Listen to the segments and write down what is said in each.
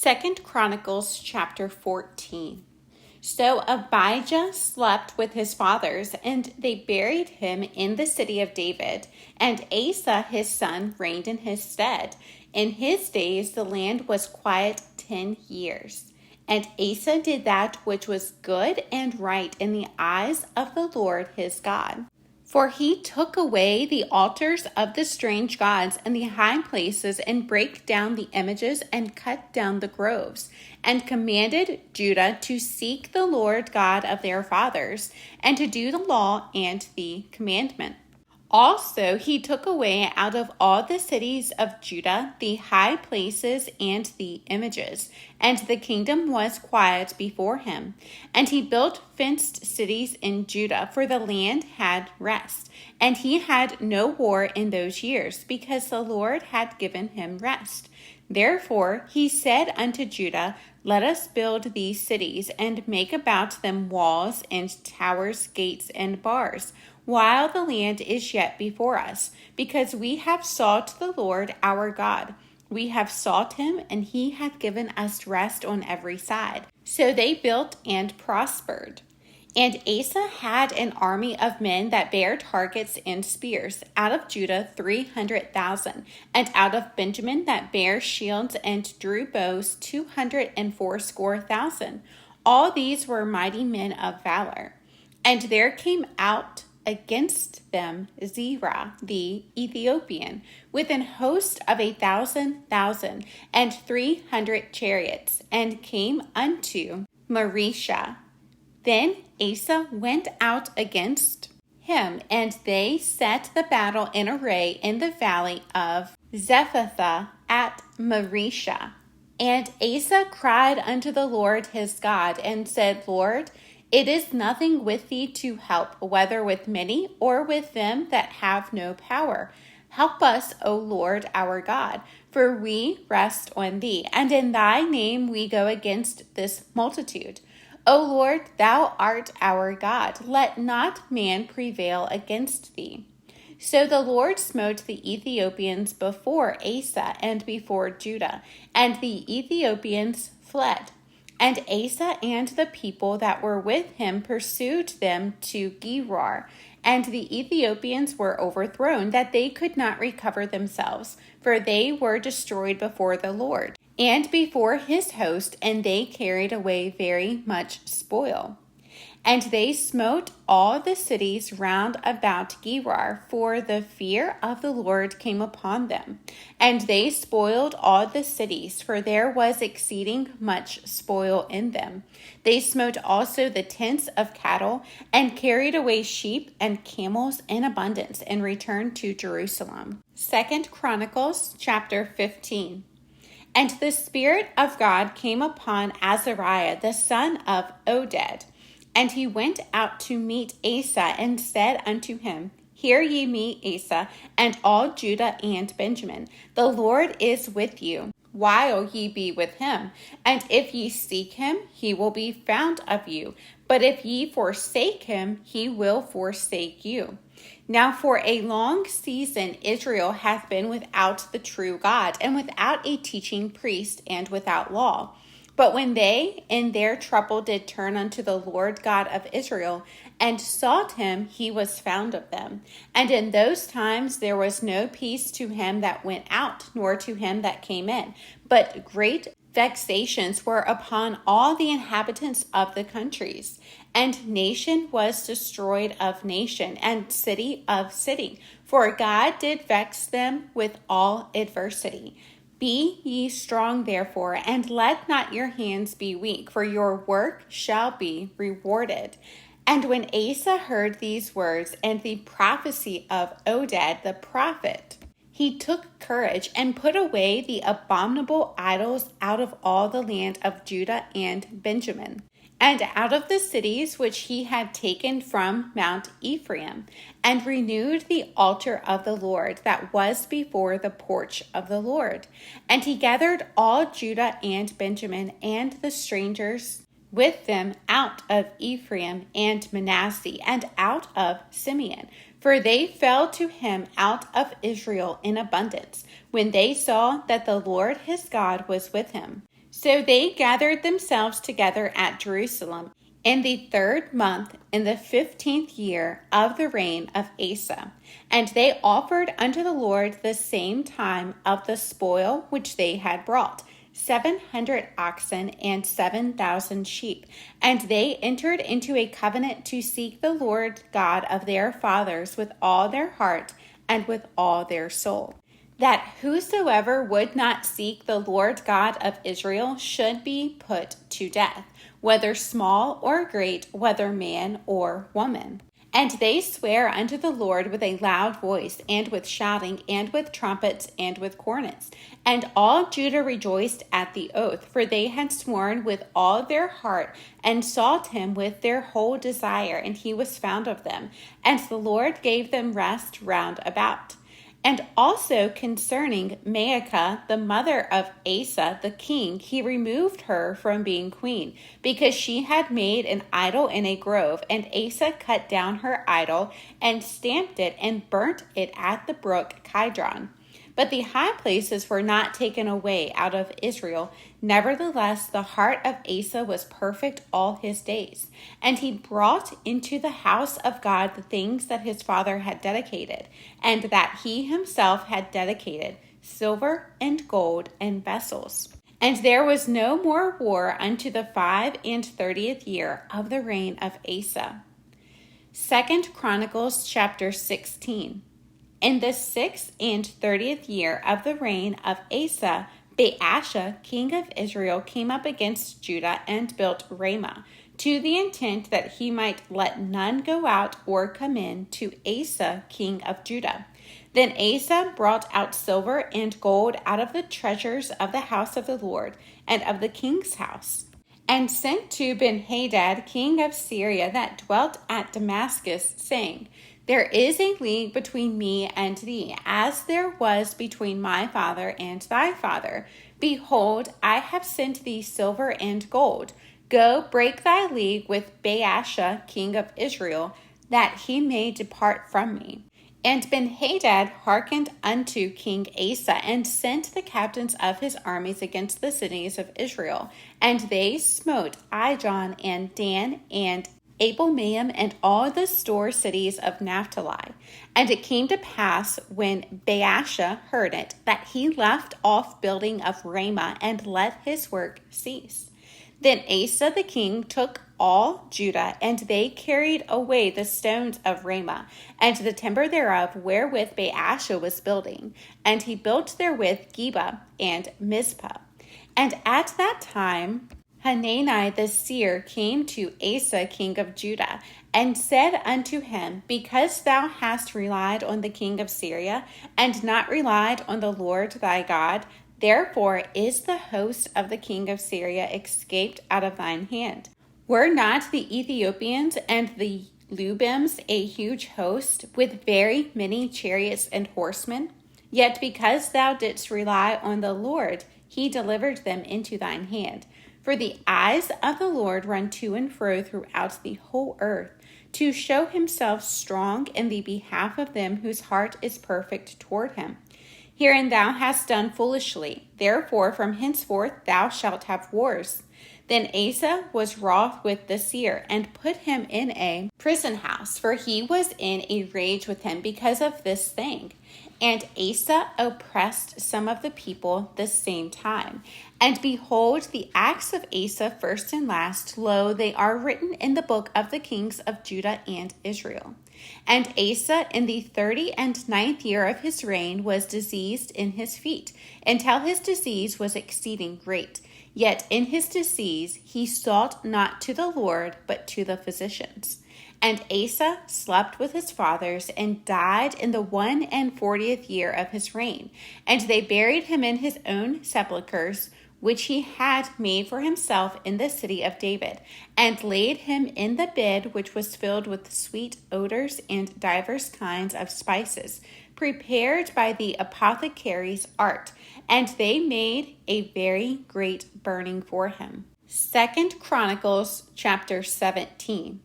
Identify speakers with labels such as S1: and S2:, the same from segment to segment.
S1: 2 Chronicles chapter 14. So Abijah slept with his fathers, and they buried him in the city of David. And Asa his son reigned in his stead. In his days the land was quiet 10 years. And Asa did that which was good and right in the eyes of the Lord his God. For he took away the altars of the strange gods and the high places, and brake down the images, and cut down the groves, and commanded Judah to seek the Lord God of their fathers, and to do the law and the commandment. Also he took away out of all the cities of Judah the high places and the images, and the kingdom was quiet before him. And he built fenced cities in Judah, for the land had rest. And he had no war in those years, because the Lord had given him rest. Therefore he said unto Judah, Let us build these cities, and make about them walls and towers, gates and bars, while the land is yet before us, because we have sought the Lord our God. We have sought him, and he hath given us rest on every side. So they built and prospered. And Asa had an army of men that bare targets and spears, out of Judah 300,000, and out of Benjamin that bare shields and drew bows 280,000. All these were mighty men of valor. And there came out against them Zerah the Ethiopian, with an host of 1,000,000 and 300 chariots, and came unto Maresha. Then Asa went out against him, and they set the battle in array in the valley of Zephathah at Maresha. And Asa cried unto the Lord his God, and said, Lord, it is nothing with thee to help, whether with many or with them that have no power. Help us, O Lord our God, for we rest on thee, and in thy name we go against this multitude. O Lord, thou art our God. Let not man prevail against thee. So the Lord smote the Ethiopians before Asa and before Judah, and the Ethiopians fled. And Asa and the people that were with him pursued them to Gerar, and the Ethiopians were overthrown, that they could not recover themselves, for they were destroyed before the Lord, and before his host, and they carried away very much spoil. And they smote all the cities round about Gerar, for the fear of the Lord came upon them. And they spoiled all the cities, for there was exceeding much spoil in them. They smote also the tents of cattle, and carried away sheep and camels in abundance, and returned to Jerusalem. 2 Chronicles chapter 15. And the Spirit of God came upon Azariah, the son of Oded. And he went out to meet Asa, and said unto him, Hear ye me, Asa, and all Judah and Benjamin. The Lord is with you, while ye be with him. And if ye seek him, he will be found of you. But if ye forsake him, he will forsake you. Now for a long season Israel hath been without the true God, and without a teaching priest, and without law. But when they in their trouble did turn unto the Lord God of Israel, and sought him, he was found of them. And in those times there was no peace to him that went out, nor to him that came in. But great vexations were upon all the inhabitants of the countries. And nation was destroyed of nation, and city of city. For God did vex them with all adversity. Be ye strong, therefore, and let not your hands be weak, for your work shall be rewarded. And when Asa heard these words and the prophecy of Oded the prophet, he took courage and put away the abominable idols out of all the land of Judah and Benjamin, and out of the cities which he had taken from Mount Ephraim, and renewed the altar of the Lord that was before the porch of the Lord. And he gathered all Judah and Benjamin and the strangers with them out of Ephraim and Manasseh and out of Simeon, for they fell to him out of Israel in abundance, when they saw that the Lord his God was with him. So they gathered themselves together at Jerusalem in the 3rd month, in the 15th year of the reign of Asa. And they offered unto the Lord the same time of the spoil which they had brought, 700 oxen and 7,000 sheep. And they entered into a covenant to seek the Lord God of their fathers with all their heart and with all their soul, that whosoever would not seek the Lord God of Israel should be put to death, whether small or great, whether man or woman. And they swear unto the Lord with a loud voice, and with shouting, and with trumpets, and with cornets. And all Judah rejoiced at the oath, for they had sworn with all their heart, and sought him with their whole desire, and he was found of them. And the Lord gave them rest round about. And also concerning Maacah, the mother of Asa the king, he removed her from being queen, because she had made an idol in a grove. And Asa cut down her idol, and stamped it, and burnt it at the brook Kidron. But the high places were not taken away out of Israel. Nevertheless, the heart of Asa was perfect all his days. And he brought into the house of God the things that his father had dedicated, and that he himself had dedicated, silver and gold and vessels. And there was no more war unto the 35th year of the reign of Asa. 2 Chronicles chapter 16. In the 36th year of the reign of Asa, Baasha, king of Israel, came up against Judah and built Ramah, to the intent that he might let none go out or come in to Asa, king of Judah. Then Asa brought out silver and gold out of the treasures of the house of the Lord and of the king's house, and sent to Ben-Hadad, king of Syria, that dwelt at Damascus, saying, There is a league between me and thee, as there was between my father and thy father. Behold, I have sent thee silver and gold. Go, break thy league with Baasha, king of Israel, that he may depart from me. And Ben-Hadad hearkened unto King Asa, and sent the captains of his armies against the cities of Israel. And they smote Ijon and Dan and Abel-maim and all the store cities of Naphtali. And it came to pass, when Baasha heard it, that he left off building of Ramah, and let his work cease. Then Asa the king took all Judah, and they carried away the stones of Ramah, and the timber thereof wherewith Baasha was building. And he built therewith Geba and Mizpah. And at that time Hanani the seer came to Asa king of Judah, and said unto him, Because thou hast relied on the king of Syria, and not relied on the Lord thy God, therefore is the host of the king of Syria escaped out of thine hand. Were not the Ethiopians and the Lubims a huge host, with very many chariots and horsemen? Yet because thou didst rely on the Lord, he delivered them into thine hand. For the eyes of the Lord run to and fro throughout the whole earth, to show himself strong in the behalf of them whose heart is perfect toward him. Herein thou hast done foolishly, therefore from henceforth thou shalt have wars. Then Asa was wroth with the seer, and put him in a prison house, for he was in a rage with him because of this thing. And Asa oppressed some of the people the same time. And behold, the acts of Asa, first and last, lo, they are written in the book of the kings of Judah and Israel. And Asa in the 39th year of his reign was diseased in his feet, until his disease was exceeding great. Yet in his disease he sought not to the Lord, but to the physicians. And Asa slept with his fathers, and died in the 41st year of his reign. And they buried him in his own sepulchres, which he had made for himself in the city of David, and laid him in the bed which was filled with sweet odors and divers kinds of spices, prepared by the apothecary's art. And they made a very great burning for him. 2 Chronicles chapter 17.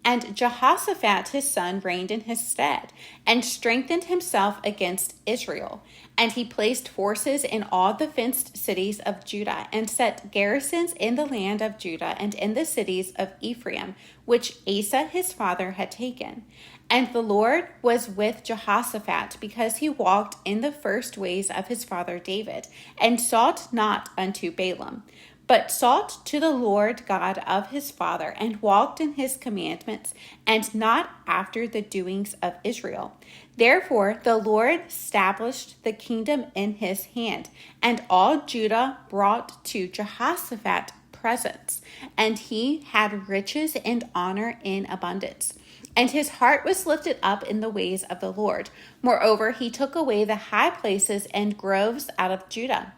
S1: And Jehoshaphat his son reigned in his stead, and strengthened himself against Israel. And he placed forces in all the fenced cities of Judah, and set garrisons in the land of Judah and in the cities of Ephraim, which Asa his father had taken. And the Lord was with Jehoshaphat, because he walked in the first ways of his father David, and sought not unto Balaam, but sought to the Lord God of his father, and walked in his commandments, and not after the doings of Israel. Therefore the Lord established the kingdom in his hand, and all Judah brought to Jehoshaphat presents, and he had riches and honor in abundance. And his heart was lifted up in the ways of the Lord. Moreover, he took away the high places and groves out of Judah.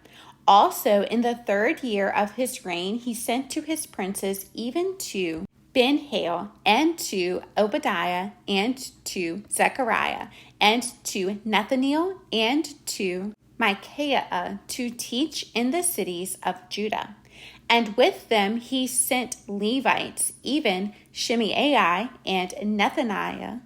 S1: Also, in the 3rd year of his reign, he sent to his princes, even to Ben-Hail, and to Obadiah, and to Zechariah, and to Nethaneel, and to Micaiah, to teach in the cities of Judah. And with them he sent Levites, even Shimei, and Nethaniah,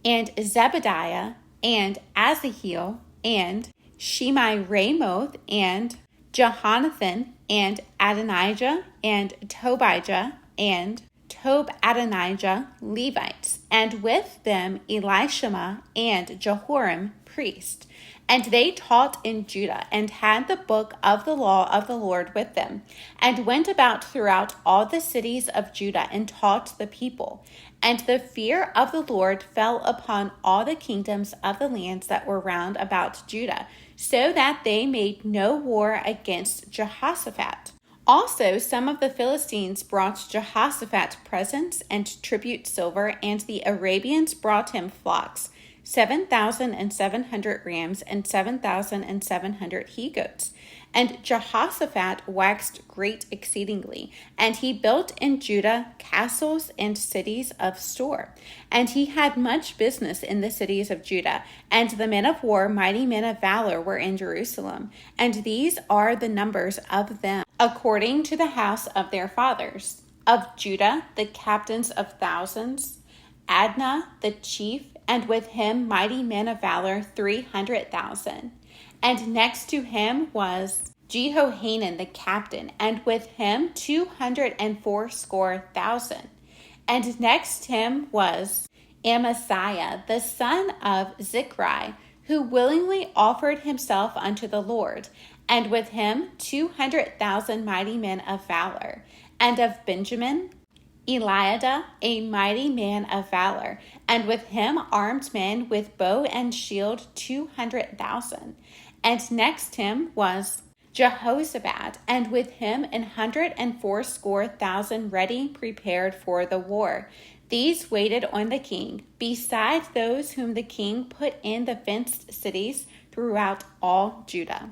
S1: and Zebediah, and Asahel, and Shemi-Ramoth, and Jehonathan, and Adonijah, and Tobijah, and Tob-Adonijah, Levites, and with them Elishama and Jehoram, priest. And they taught in Judah, and had the book of the law of the Lord with them, and went about throughout all the cities of Judah, and taught the people. And the fear of the Lord fell upon all the kingdoms of the lands that were round about Judah, so that they made no war against Jehoshaphat. Also, some of the Philistines brought Jehoshaphat presents and tribute silver, and the Arabians brought him flocks, 7,700 rams, and 7,700 he-goats. And Jehoshaphat waxed great exceedingly, and he built in Judah castles and cities of store. And he had much business in the cities of Judah, and the men of war, mighty men of valor, were in Jerusalem. And these are the numbers of them, according to the house of their fathers. Of Judah, the captains of thousands, Adnah the chief, and with him mighty men of valor 300,000. And next to him was Jehohanan the captain, and with him 280,000. And next him was Amasiah the son of Zichri, who willingly offered himself unto the Lord, and with him 200,000 mighty men of valor. And of Benjamin, Eliada, a mighty man of valor, and with him armed men with bow and shield 200,000. And next him was Jehoshaphat, and with him 180,000 ready prepared for the war. These waited on the king, beside those whom the king put in the fenced cities throughout all Judah.